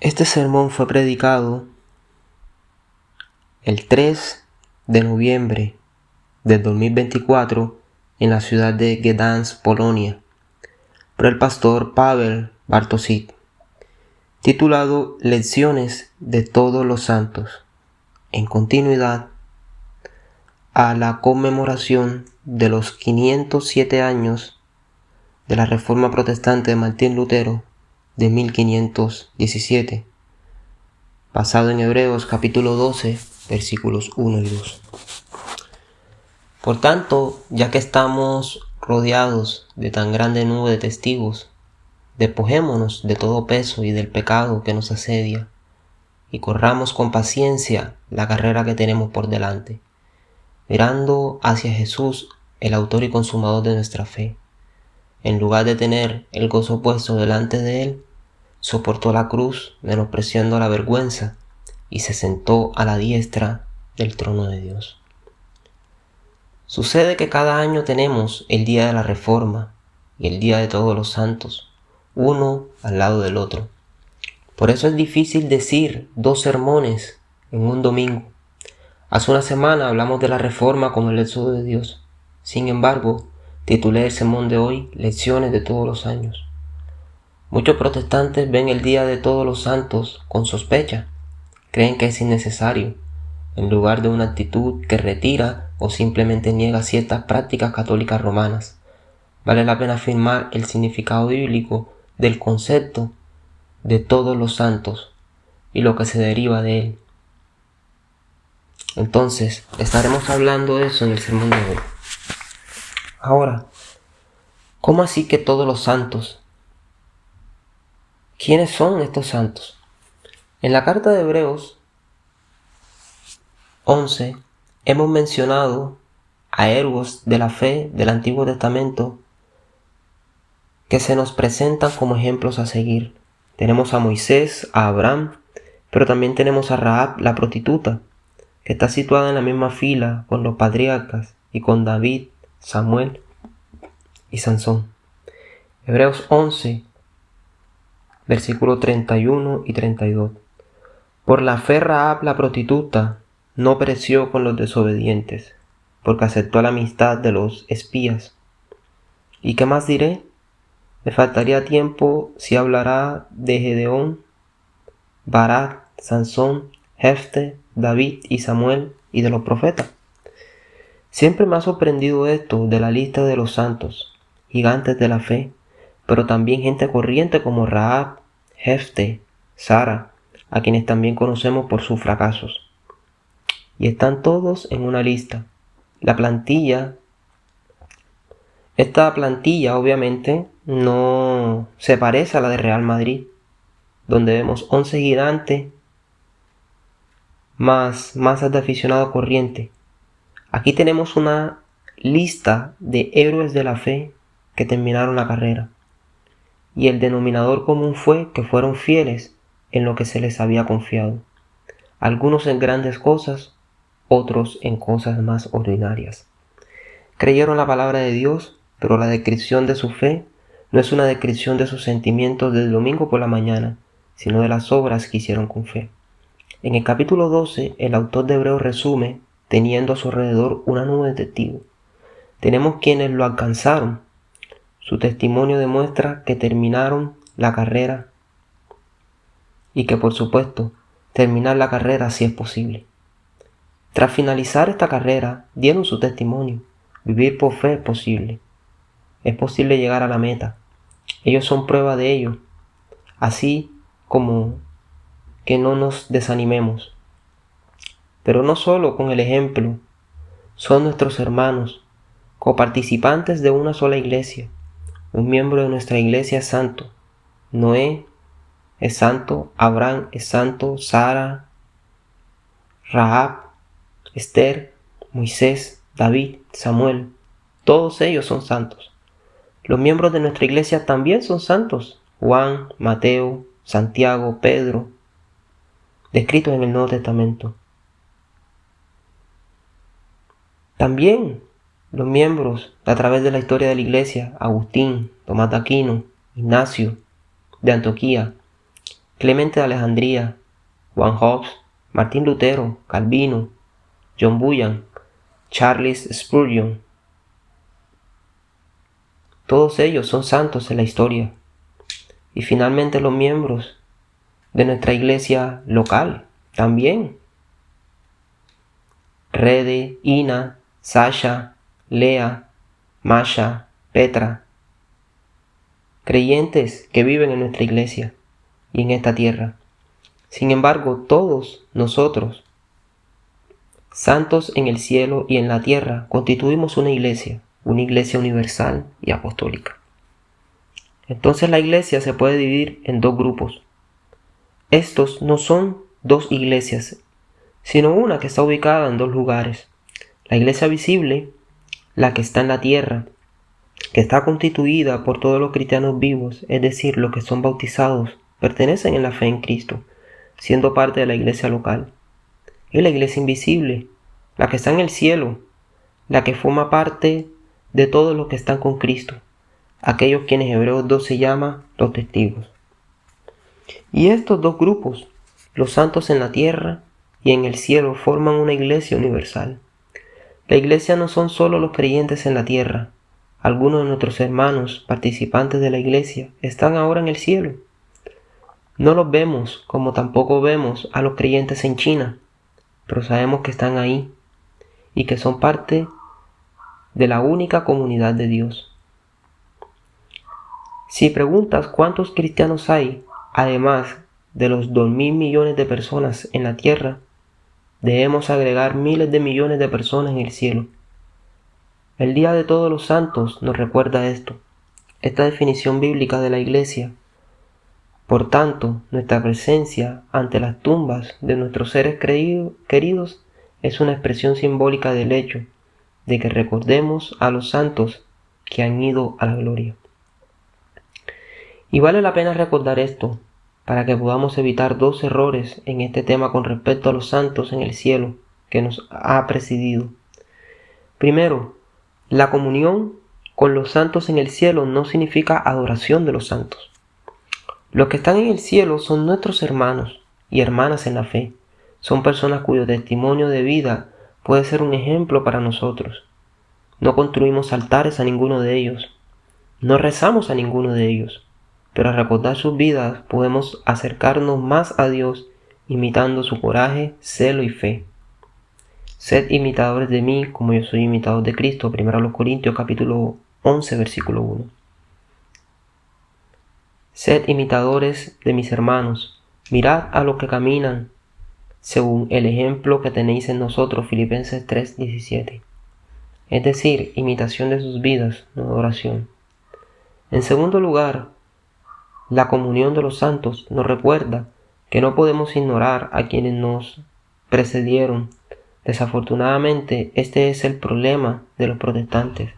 Este sermón fue predicado el 3 de noviembre del 2024 en la ciudad de Gdansk, Polonia, por el pastor Paweł Bartosik, titulado Lecciones de todos los santos, en continuidad a la conmemoración de los 507 años de la Reforma Protestante de Martín Lutero de 1517, basado en Hebreos capítulo 12, versículos 1 y 2. Por tanto, ya que estamos rodeados de tan grande nube de testigos, despojémonos de todo peso y del pecado que nos asedia, y corramos con paciencia la carrera que tenemos por delante, mirando hacia Jesús, el autor y consumador de nuestra fe. En lugar de tener el gozo puesto delante de él, soportó la cruz, menospreciando la vergüenza, y se sentó a la diestra del trono de Dios. Sucede que cada año tenemos el día de la Reforma y el día de todos los santos, uno al lado del otro. Por eso es difícil decir 2 sermones en un domingo. Hace una semana hablamos de la Reforma como el éxodo de Dios. Sin embargo, titulé el sermón de hoy Lecciones de todos los años. Muchos protestantes ven el día de todos los santos con sospecha. Creen que es innecesario, en lugar de una actitud que retira o simplemente niega ciertas prácticas católicas romanas. Vale la pena afirmar el significado bíblico del concepto de todos los santos y lo que se deriva de él. Entonces, estaremos hablando de eso en el sermón de hoy. Ahora, ¿cómo así que todos los santos? ¿Quiénes son estos santos? En la carta de Hebreos 11 hemos mencionado a héroes de la fe del Antiguo Testamento que se nos presentan como ejemplos a seguir. Tenemos a Moisés, a Abraham, pero también tenemos a Rahab, la prostituta, que está situada en la misma fila con los patriarcas y con David, Samuel y Sansón. Hebreos 11, versículos 31 y 32. Por la fe Rahab, la prostituta, no pereció con los desobedientes, porque aceptó la amistad de los espías. ¿Y qué más diré? Me faltaría tiempo si hablará de Gedeón, Barak, Sansón, Jefte, David y Samuel y de los profetas. Siempre me ha sorprendido esto de la lista de los santos, gigantes de la fe, pero también gente corriente como Rahab, Jefte, Sara, a quienes también conocemos por sus fracasos. Y están todos en una lista. Esta plantilla obviamente no se parece a la de Real Madrid, donde vemos 11 gigantes más masas de aficionados corrientes. Aquí tenemos una lista de héroes de la fe que terminaron la carrera. Y el denominador común fue que fueron fieles en lo que se les había confiado. Algunos en grandes cosas, otros en cosas más ordinarias. Creyeron la palabra de Dios, pero la descripción de su fe no es una descripción de sus sentimientos del domingo por la mañana, sino de las obras que hicieron con fe. En el capítulo 12, el autor de Hebreos resume, teniendo a su alrededor una nube de testigos. Tenemos quienes lo alcanzaron. Su testimonio demuestra que terminaron la carrera y que, por supuesto, terminar la carrera sí es posible. Tras finalizar esta carrera, dieron su testimonio. Vivir por fe es posible. Es posible llegar a la meta. Ellos son prueba de ello. Así como que no nos desanimemos. Pero no solo con el ejemplo. Son nuestros hermanos, coparticipantes de una sola iglesia. Un miembro de nuestra iglesia es santo. Noé es santo. Abraham es santo. Sara, Rahab, Esther, Moisés, David, Samuel, todos ellos son santos. Los miembros de nuestra iglesia también son santos. Juan, Mateo, Santiago, Pedro, descritos en el Nuevo Testamento. También los miembros a través de la historia de la iglesia, Agustín, Tomás de Aquino, Ignacio de Antioquía, Clemente de Alejandría, Juan Hobbes, Martín Lutero, Calvino, John Bunyan, Charles Spurgeon. Todos ellos son santos en la historia. Y finalmente los miembros de nuestra iglesia local también. Rede, Ina, Sasha, Lea, Masha, Petra. Creyentes que viven en nuestra iglesia y en esta tierra. Sin embargo, todos nosotros, santos en el cielo y en la tierra, constituimos una iglesia universal y apostólica. Entonces la iglesia se puede dividir en dos grupos. Estos no son dos iglesias, sino una que está ubicada en dos lugares. La iglesia visible, la que está en la tierra, que está constituida por todos los cristianos vivos, es decir, los que son bautizados, pertenecen en la fe en Cristo, siendo parte de la iglesia local. Y la iglesia invisible, la que está en el cielo, la que forma parte de todos los que están con Cristo, aquellos quienes Hebreos 12 llama los testigos. Y estos dos grupos, los santos en la tierra y en el cielo, forman una iglesia universal. La iglesia no son solo los creyentes en la tierra. Algunos de nuestros hermanos participantes de la iglesia están ahora en el cielo. No los vemos, como tampoco vemos a los creyentes en China, pero sabemos que están ahí y que son parte de la única comunidad de Dios. Si preguntas cuántos cristianos hay, además de los 2.000 millones de personas en la tierra, debemos agregar miles de millones de personas en el cielo. El Día de Todos los Santos nos recuerda esto, esta definición bíblica de la iglesia. Por tanto, nuestra presencia ante las tumbas de nuestros seres queridos es una expresión simbólica del hecho de que recordemos a los santos que han ido a la gloria. Y vale la pena recordar esto para que podamos evitar dos errores en este tema con respecto a los santos en el cielo que nos ha presidido. Primero, la comunión con los santos en el cielo no significa adoración de los santos. Los que están en el cielo son nuestros hermanos y hermanas en la fe. Son personas cuyo testimonio de vida puede ser un ejemplo para nosotros. No construimos altares a ninguno de ellos. No rezamos a ninguno de ellos. Pero al recordar sus vidas podemos acercarnos más a Dios imitando su coraje, celo y fe. Sed imitadores de mí como yo soy imitador de Cristo. 1 Corintios capítulo 11 versículo 1. Sed imitadores de mis hermanos. Mirad a los que caminan según el ejemplo que tenéis en nosotros. Filipenses 3:17. Es decir, imitación de sus vidas, no adoración. En segundo lugar, la comunión de los santos nos recuerda que no podemos ignorar a quienes nos precedieron. Desafortunadamente, este es el problema de los protestantes.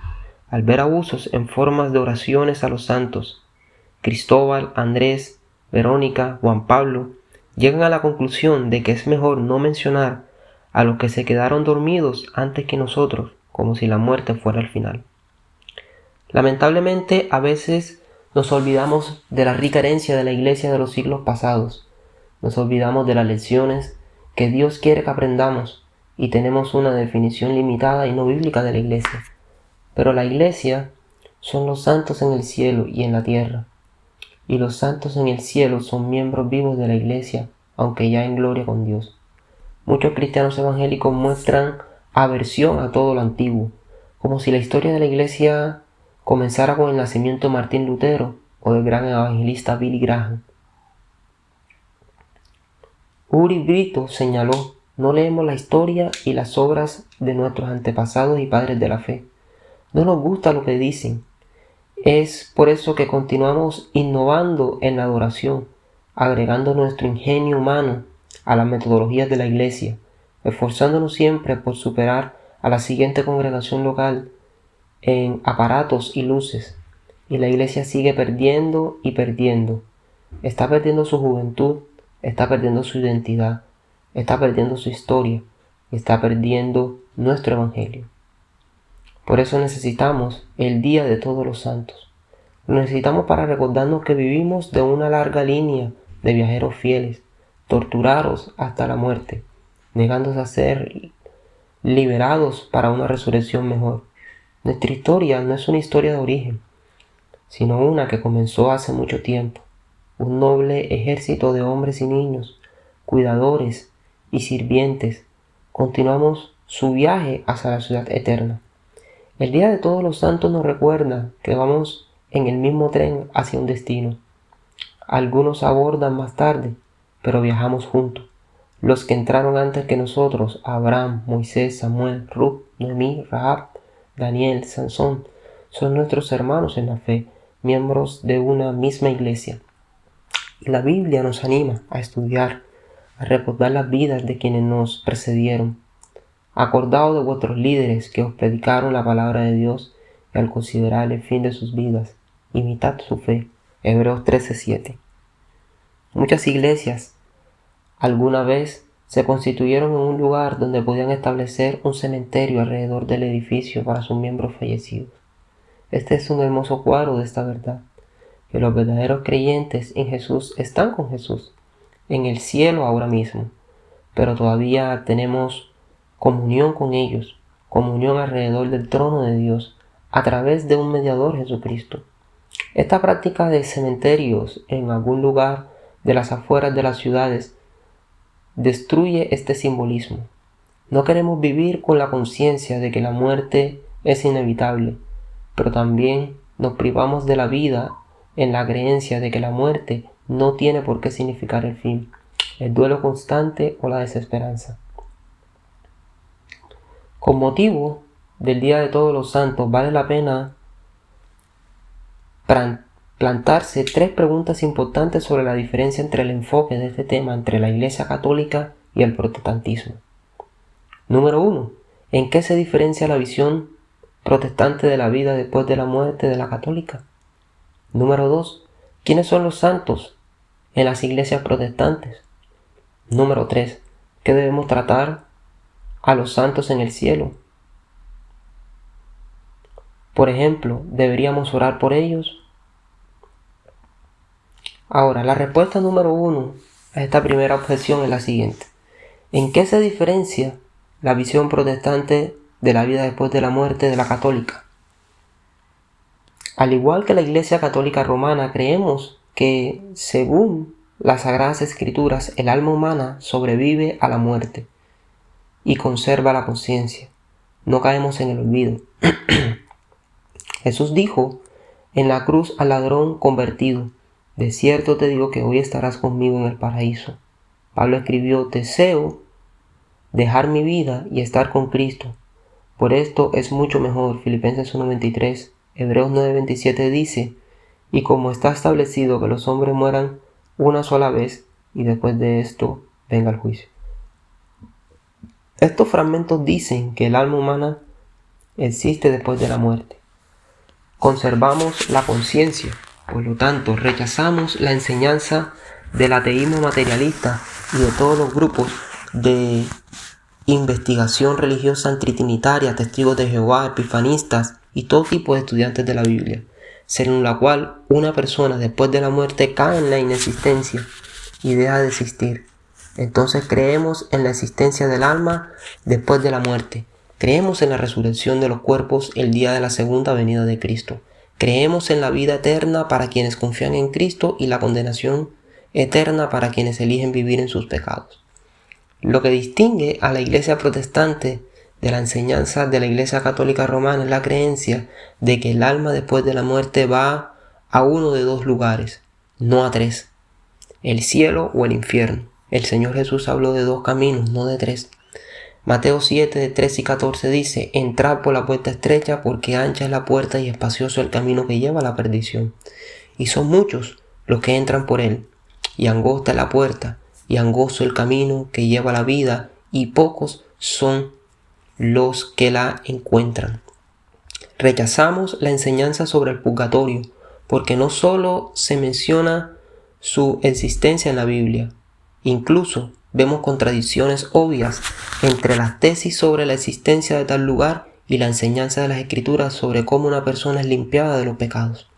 Al ver abusos en formas de oraciones a los santos, Cristóbal, Andrés, Verónica, Juan Pablo, llegan a la conclusión de que es mejor no mencionar a los que se quedaron dormidos antes que nosotros, como si la muerte fuera el final. Lamentablemente, a veces nos olvidamos de la rica herencia de la iglesia de los siglos pasados. Nos olvidamos de las lecciones que Dios quiere que aprendamos y tenemos una definición limitada y no bíblica de la iglesia. Pero la iglesia son los santos en el cielo y en la tierra. Y los santos en el cielo son miembros vivos de la iglesia, aunque ya en gloria con Dios. Muchos cristianos evangélicos muestran aversión a todo lo antiguo, como si la historia de la iglesia comenzara con el nacimiento de Martín Lutero o del gran evangelista Billy Graham. Uri Brito señaló: no leemos la historia y las obras de nuestros antepasados y padres de la fe. No nos gusta lo que dicen. Es por eso que continuamos innovando en la adoración, agregando nuestro ingenio humano a las metodologías de la iglesia, esforzándonos siempre por superar a la siguiente congregación local en aparatos y luces, y la iglesia sigue perdiendo y perdiendo. Está perdiendo su juventud, está perdiendo su identidad, está perdiendo su historia y está perdiendo nuestro evangelio. Por eso necesitamos el Día de Todos los Santos. Lo necesitamos para recordarnos que vivimos de una larga línea de viajeros fieles, torturados hasta la muerte, negándose a ser liberados para una resurrección mejor. Nuestra historia no es una historia de origen, sino una que comenzó hace mucho tiempo. Un noble ejército de hombres y niños, cuidadores y sirvientes, continuamos su viaje hacia la ciudad eterna. El Día de Todos los Santos nos recuerda que vamos en el mismo tren hacia un destino. Algunos abordan más tarde, pero viajamos juntos. Los que entraron antes que nosotros, Abraham, Moisés, Samuel, Ruth, Noemí, Rahab, Daniel, Sansón, son nuestros hermanos en la fe, miembros de una misma iglesia. Y la Biblia nos anima a estudiar, a recordar las vidas de quienes nos precedieron. Acordaos de vuestros líderes que os predicaron la palabra de Dios y al considerar el fin de sus vidas, imitad su fe. Hebreos 13:7. Muchas iglesias alguna vez se constituyeron en un lugar donde podían establecer un cementerio alrededor del edificio para sus miembros fallecidos. Este es un hermoso cuadro de esta verdad, que los verdaderos creyentes en Jesús están con Jesús, en el cielo ahora mismo, pero todavía tenemos comunión con ellos, comunión alrededor del trono de Dios, a través de un mediador, Jesucristo. Esta práctica de cementerios en algún lugar de las afueras de las ciudades destruye este simbolismo. No queremos vivir con la conciencia de que la muerte es inevitable, pero también nos privamos de la vida en la creencia de que la muerte no tiene por qué significar el fin, el duelo constante o la desesperanza. Con motivo del Día de Todos los Santos vale la pena plantarse 3 preguntas importantes sobre la diferencia entre el enfoque de este tema entre la Iglesia Católica y el protestantismo. Número 1. ¿En qué se diferencia la visión protestante de la vida después de la muerte de la católica? Número 2. ¿Quiénes son los santos en las iglesias protestantes? Número 3. ¿Qué debemos tratar a los santos en el cielo? Por ejemplo, ¿deberíamos orar por ellos? Ahora, la respuesta número 1 a esta primera objeción es la siguiente. ¿En qué se diferencia la visión protestante de la vida después de la muerte de la católica? Al igual que la Iglesia Católica Romana, creemos que, según las Sagradas Escrituras, el alma humana sobrevive a la muerte y conserva la conciencia. No caemos en el olvido. Jesús dijo en la cruz al ladrón convertido: de cierto te digo que hoy estarás conmigo en el paraíso. Pablo escribió: deseo dejar mi vida y estar con Cristo. Por esto es mucho mejor. Filipenses 1:23. Hebreos 9:27 dice: y como está establecido que los hombres mueran una sola vez y después de esto venga el juicio. Estos fragmentos dicen que el alma humana existe después de la muerte. Conservamos la conciencia, por lo tanto rechazamos la enseñanza del ateísmo materialista y de todos los grupos de investigación religiosa antitrinitaria, testigos de Jehová, epifanistas y todo tipo de estudiantes de la Biblia, según la cual una persona después de la muerte cae en la inexistencia y deja de existir. Entonces creemos en la existencia del alma después de la muerte. Creemos en la resurrección de los cuerpos el día de la segunda venida de Cristo. Creemos en la vida eterna para quienes confían en Cristo y la condenación eterna para quienes eligen vivir en sus pecados. Lo que distingue a la Iglesia protestante de la enseñanza de la Iglesia Católica Romana es la creencia de que el alma después de la muerte va a uno de 2 lugares, no a 3, el cielo o el infierno. El Señor Jesús habló de 2 caminos, no de 3. Mateo 7, 13 y 14 dice: entrad por la puerta estrecha, porque ancha es la puerta y espacioso el camino que lleva a la perdición, y son muchos los que entran por él, y angosta es la puerta, y angosto el camino que lleva a la vida, y pocos son los que la encuentran. Rechazamos la enseñanza sobre el purgatorio, porque no solo se menciona su existencia en la Biblia, incluso vemos contradicciones obvias entre las tesis sobre la existencia de tal lugar y la enseñanza de las Escrituras sobre cómo una persona es limpiada de los pecados.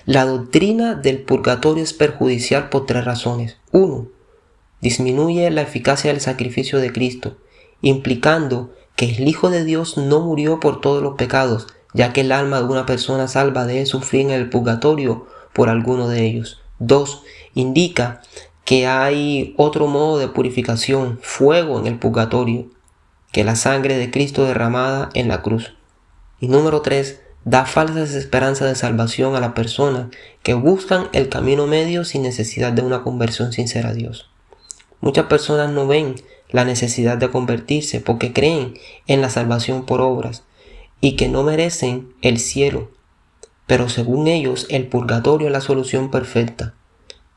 La doctrina del purgatorio es perjudicial por 3 razones. 1. Disminuye la eficacia del sacrificio de Cristo, implicando que el Hijo de Dios no murió por todos los pecados, ya que el alma de una persona salva debe sufrir en el purgatorio por alguno de ellos. 2. Indica que hay otro modo de purificación, fuego en el purgatorio, que la sangre de Cristo derramada en la cruz. Y número 3. Da falsas esperanzas de salvación a las personas que buscan el camino medio sin necesidad de una conversión sincera a Dios. Muchas personas no ven la necesidad de convertirse porque creen en la salvación por obras y que no merecen el cielo, pero según ellos el purgatorio es la solución perfecta.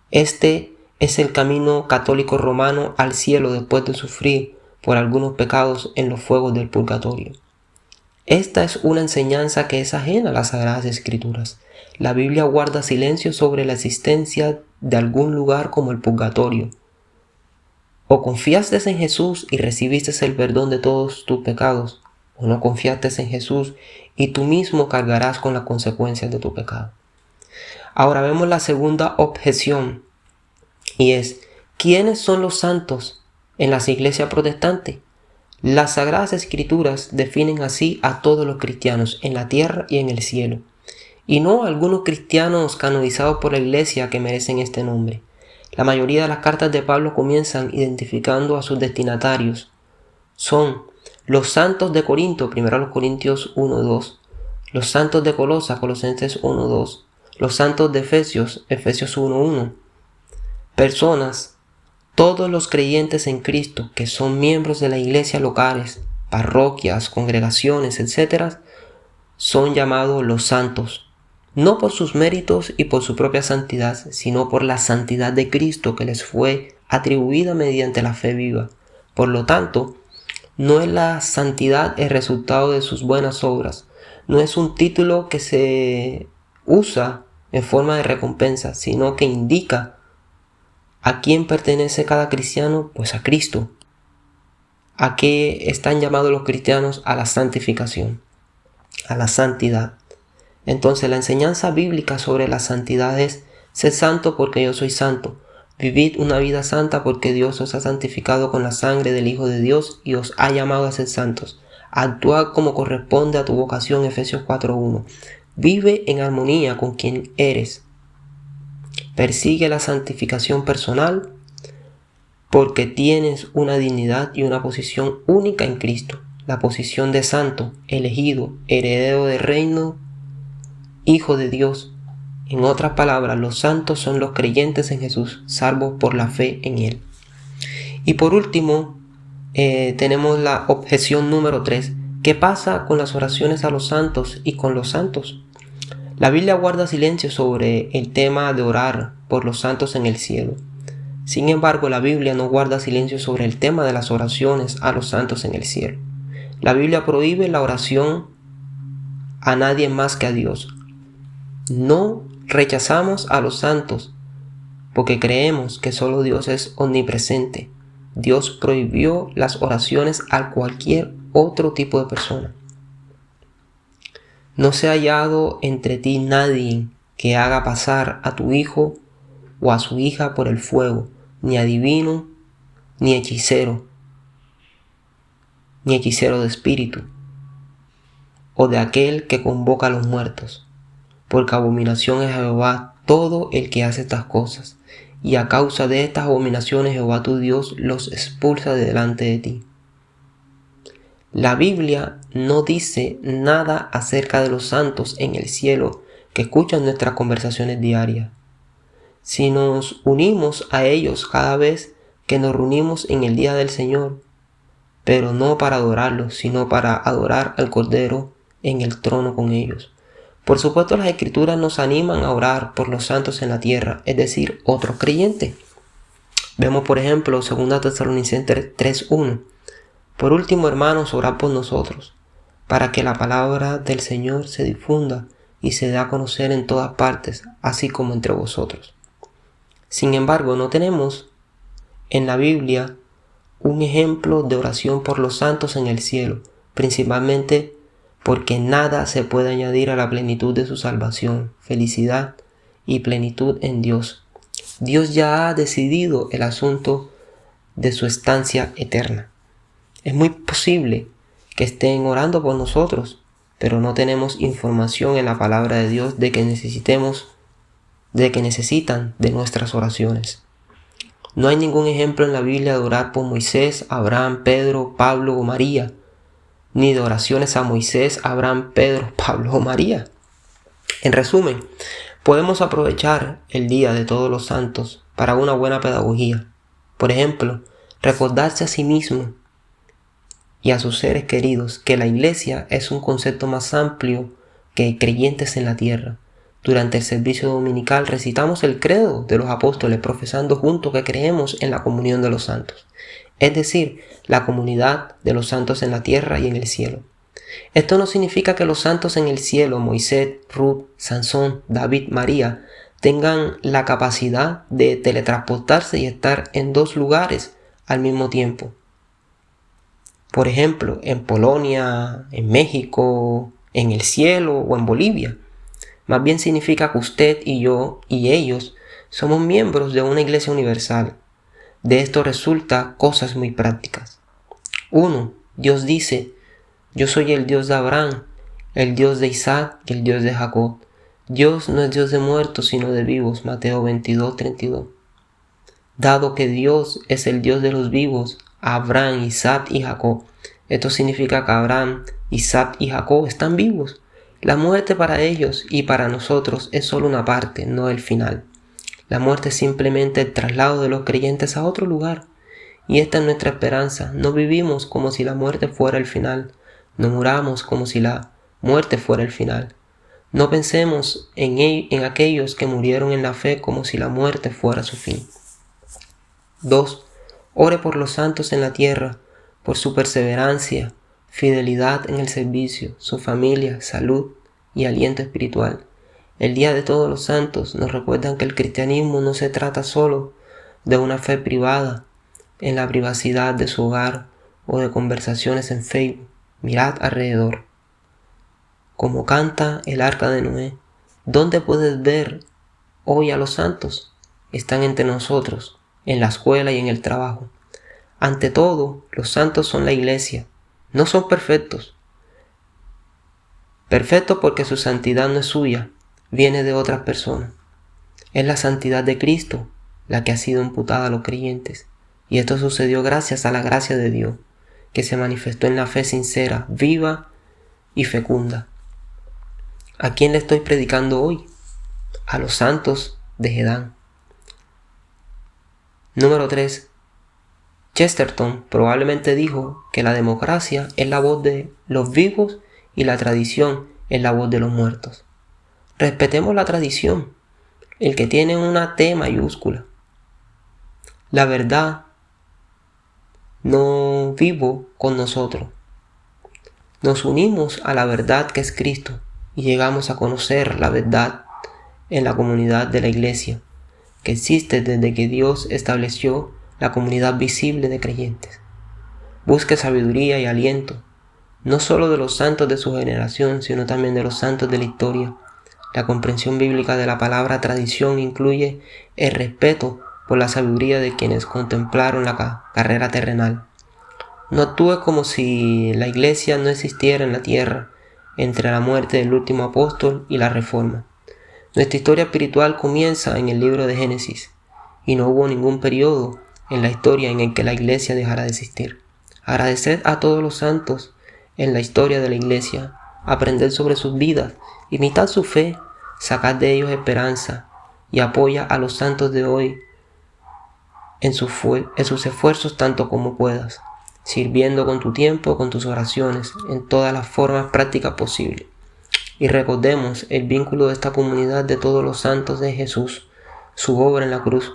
Este es el camino católico romano al cielo después de sufrir por algunos pecados en los fuegos del purgatorio. Esta es una enseñanza que es ajena a las Sagradas Escrituras. La Biblia guarda silencio sobre la existencia de algún lugar como el purgatorio. O confiaste en Jesús y recibiste el perdón de todos tus pecados, o no confiaste en Jesús y tú mismo cargarás con las consecuencias de tu pecado. Ahora vemos la segunda objeción, y es: ¿quiénes son los santos en las iglesias protestantes? Las Sagradas Escrituras definen así a todos los cristianos en la tierra y en el cielo, y no a algunos cristianos canonizados por la iglesia que merecen este nombre. La mayoría de las cartas de Pablo comienzan identificando a sus destinatarios. Son los santos de Corinto, 1 Corintios 1:2, los santos de Colosa, Colosenses 1:2, los santos de Efesios, Efesios 1:1. Personas, todos los creyentes en Cristo que son miembros de la iglesia locales, parroquias, congregaciones, etc., son llamados los santos, no por sus méritos y por su propia santidad, sino por la santidad de Cristo que les fue atribuida mediante la fe viva. Por lo tanto, no es la santidad el resultado de sus buenas obras, no es un título que se usa en forma de recompensa, sino que indica ¿a quién pertenece cada cristiano? Pues a Cristo. ¿A qué están llamados los cristianos? A la santificación, a la santidad. Entonces la enseñanza bíblica sobre la santidad es: sed santo porque yo soy santo. Vivid una vida santa porque Dios os ha santificado con la sangre del Hijo de Dios y os ha llamado a ser santos. Actuad como corresponde a tu vocación, Efesios 4:1. Vive en armonía con quien eres. Persigue la santificación personal porque tienes una dignidad y una posición única en Cristo. La posición de santo, elegido, heredero del reino, hijo de Dios. En otras palabras, los santos son los creyentes en Jesús, salvos por la fe en Él. Y por último, tenemos la objeción número 3. ¿Qué pasa con las oraciones a los santos y con los santos? La Biblia guarda silencio sobre el tema de orar por los santos en el cielo. Sin embargo, la Biblia no guarda silencio sobre el tema de las oraciones a los santos en el cielo. La Biblia prohíbe la oración a nadie más que a Dios. No rechazamos a los santos porque creemos que solo Dios es omnipresente. Dios prohibió las oraciones a cualquier otro tipo de persona. No se ha hallado entre ti nadie que haga pasar a tu hijo o a su hija por el fuego, ni adivino, ni hechicero de espíritu, o de aquel que convoca a los muertos, porque abominación es a Jehová todo el que hace estas cosas, y a causa de estas abominaciones Jehová tu Dios los expulsa de delante de ti. La Biblia no dice nada acerca de los santos en el cielo que escuchan nuestras conversaciones diarias. Si nos unimos a ellos cada vez que nos reunimos en el día del Señor, pero no para adorarlos, sino para adorar al Cordero en el trono con ellos. Por supuesto, las Escrituras nos animan a orar por los santos en la tierra, es decir, otros creyentes. Vemos, por ejemplo, 2 Tesalonicenses 3:1. Por último, hermanos, orad por nosotros, para que la palabra del Señor se difunda y se dé a conocer en todas partes, así como entre vosotros. Sin embargo, no tenemos en la Biblia un ejemplo de oración por los santos en el cielo, principalmente porque nada se puede añadir a la plenitud de su salvación, felicidad y plenitud en Dios. Dios ya ha decidido el asunto de su estancia eterna. Es muy posible que estén orando por nosotros, pero no tenemos información en la palabra de Dios de que necesitan de nuestras oraciones. No hay ningún ejemplo en la Biblia de orar por Moisés, Abraham, Pedro, Pablo o María, ni de oraciones a Moisés, Abraham, Pedro, Pablo o María. En resumen, podemos aprovechar el Día de Todos los Santos para una buena pedagogía. Por ejemplo, recordarse a sí mismo y a sus seres queridos que la Iglesia es un concepto más amplio que creyentes en la tierra. Durante el servicio dominical recitamos el credo de los apóstoles, profesando juntos que creemos en la comunión de los santos, es decir, la comunidad de los santos en la tierra y en el cielo. Esto no significa que los santos en el cielo, Moisés, Ruth, Sansón, David, María, tengan la capacidad de teletransportarse y estar en dos lugares al mismo tiempo. Por ejemplo, en Polonia, en México, en el cielo o en Bolivia. Más bien significa que usted y yo y ellos somos miembros de una iglesia universal. De esto resulta cosas muy prácticas. 1. Dios dice: yo soy el Dios de Abraham, el Dios de Isaac y el Dios de Jacob. Dios no es Dios de muertos, sino de vivos. Mateo 22:32. Dado que Dios es el Dios de los vivos, Abraham, Isaac y Jacob, esto significa que Abraham, Isaac y Jacob están vivos. La muerte para ellos y para nosotros es solo una parte, no el final. La muerte es simplemente el traslado de los creyentes a otro lugar. Y esta es nuestra esperanza. No vivimos como si la muerte fuera el final. No muramos como si la muerte fuera el final. No pensemos en aquellos que murieron en la fe como si la muerte fuera su fin. 2. Ore por los santos en la tierra, por su perseverancia, fidelidad en el servicio, su familia, salud y aliento espiritual. El Día de Todos los Santos nos recuerda que el cristianismo no se trata solo de una fe privada, en la privacidad de su hogar o de conversaciones en Facebook. Mirad alrededor. Como canta el arca de Noé, ¿dónde puedes ver hoy a los santos? Están entre nosotros, en la escuela y en el trabajo. Ante todo, los santos son la iglesia. No son perfectos. Perfectos porque su santidad no es suya, viene de otras personas. Es la santidad de Cristo la que ha sido imputada a los creyentes. Y esto sucedió gracias a la gracia de Dios, que se manifestó en la fe sincera, viva y fecunda. ¿A quién le estoy predicando hoy? A los santos de Gedán. Número 3. Chesterton probablemente dijo que la democracia es la voz de los vivos y la tradición es la voz de los muertos. Respetemos la tradición, el que tiene una T mayúscula. La verdad no vivo con nosotros. Nos unimos a la verdad que es Cristo y llegamos a conocer la verdad en la comunidad de la iglesia, que existe desde que Dios estableció la comunidad visible de creyentes. Busque sabiduría y aliento, no solo de los santos de su generación, sino también de los santos de la historia. La comprensión bíblica de la palabra tradición incluye el respeto por la sabiduría de quienes contemplaron la carrera terrenal. No actúe como si la iglesia no existiera en la tierra entre la muerte del último apóstol y la reforma. Nuestra historia espiritual comienza en el libro de Génesis y no hubo ningún periodo en la historia en el que la iglesia dejara de existir. Agradeced a todos los santos en la historia de la iglesia, aprended sobre sus vidas, imitad su fe, sacad de ellos esperanza y apoya a los santos de hoy en sus esfuerzos tanto como puedas, sirviendo con tu tiempo, con tus oraciones, en todas las formas prácticas posibles. Y recordemos el vínculo de esta comunidad de todos los santos de Jesús, su obra en la cruz.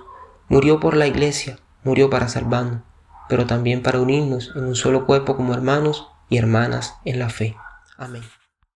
Murió por la iglesia, murió para salvarnos, pero también para unirnos en un solo cuerpo como hermanos y hermanas en la fe. Amén.